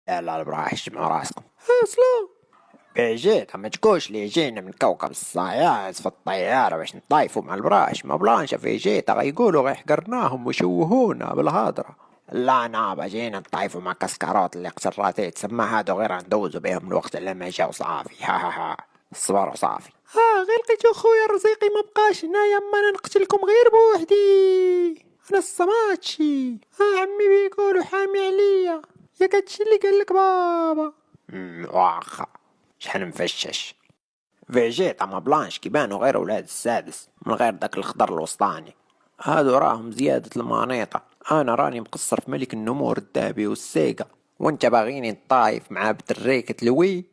يلا البراح جمعوا راسكم. اصلا بيجيت ما تقولش لي جينا من كوكب الصياد في الطيارة باش نطايفوا مع البراش، ما بلانشا في جيتا غيقولوا غيحقرناهم ويشوهونا بالهضرة. لا نابا جينا نطايفوا مع كسكروت اللي قصراتي تسمى هادو غير ندوزوا بهم الوقت لما جاو صافي. ها صبروا صافي. غير لقيتو خويا رزيقي ما بقاش هنايا، ما انا نقتلكم غير بوحدي. انا الصماتشي. عمي بيقولوا حامي عليا، ياك هادشي اللي قالك بابا. واخا شحال مفشش. فيجيتا ما بلانش كيبانوا غير ولاد السادس من غير داك الخضر الوسطاني. هادو راهم زيادة المانيطة. انا راني مقصر في ملك النمور الذهبي والسيقا، وانت باغيني نطايف مع بتريكة لوي.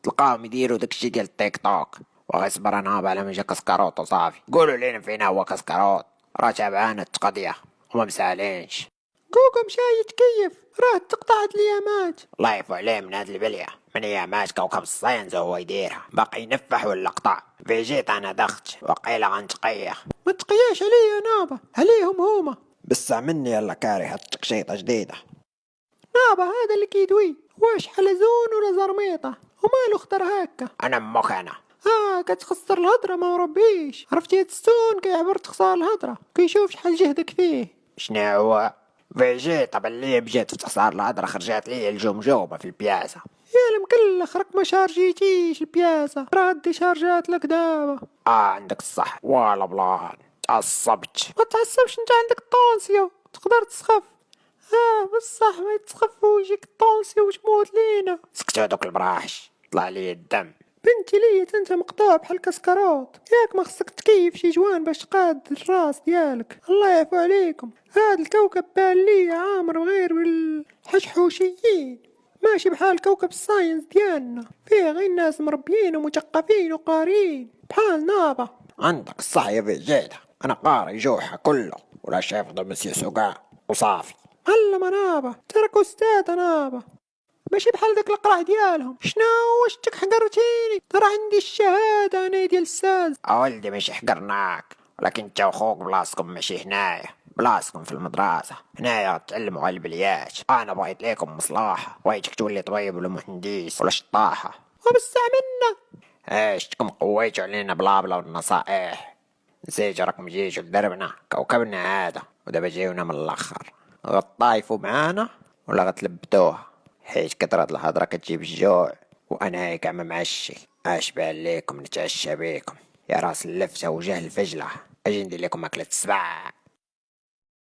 تلقاهم يديروا داكشي ديال التيك توك. وغيصبر انا على ما جا كسكروت وصافي. قولوا لينا فينا هو كسكروت، راه تابعانا التقضية وما مسالينش. كوكا مشى يتكيف، راه تقطعت الايامات. الله يعفو عليه من هاد البلية، من ايامات كوكب الصينز هو يديرها، باقي ينفح ولا قطع. فيجيت انا دخت وقيلة غنتقيخ. ما تقياش عليا نابا، عليهم هما. بسع مني يلا كاري هاد التقشيطة جديدة. نابا هذا اللي كيدوي واش حلزون ولا زرميطة ومالو اختار هكا. انا امك انا. كتخسر الهضرة ما وربيش، عرفتي هاد الستون كيعبر تخسر الهضرة، كيشوف شحال جهدك فيه. شنو هو فيجيتا باللي بجات تخسر الهضرة خرجات لي الجمجومة في البياسة. يا المكلخ راك ما شارجيتيش البياسة، راه هادي شارجات لك دابا. عندك الصح ولا بلان تعصبت. ما تعصبش، انت عندك الطونسيو تقدر تسخف. بصح ما يتسخف ويجيك الطونسيو وتموت لينا. سكتوا دوك البراحش طلع لي الدم. بنتي ليا انت مقطوع بحال كسكروت، ياك ما خصك تكيف شي جوان باش تقاد الراس ديالك. الله يعفو عليكم، هاد الكوكب بان ليا عامر غير بالحشحوشيين، ماشي بحال كوكب الساينس ديالنا فيه غير ناس مربيين ومثقفين وقارين بحال نابا. عندك الصح يا فيجيتا، انا قاري جوحة كله ولا شايف مسيو سوقا وصافي. علم نابا، ترك استاذ نابا، ماشي بحال داك القرع ديالهم. شنو واش انتك حقرتيني؟ ترى عندي الشهاده انا ديال الساز. اولدي ماشي حقرناك، ولكن انت وخوك بلاصتكم ماشي هنايا، بلاصتكم في المدرسة. هنايا تعلموا على البليات. انا بغيت ليكم مصلحة، بغيتك تولي طبيب ولا مهندس ولا شطاحة. وبسع منا. شتكم قويتوا علينا بلا والنصائح. نسيت راكم جيتوا لدربنا كوكبنا هذا، ودابا جايونا من الاخر. غطايفوا معانا ولا غتلبتوها؟ حيت كثرة الهضرة كتجيب الجوع، وانا هيك عم معشي. اشبع ليكم نتعشى بيكم يا راس اللفتة وجه الفجلة. اجي ندير لكم اكلة السبع.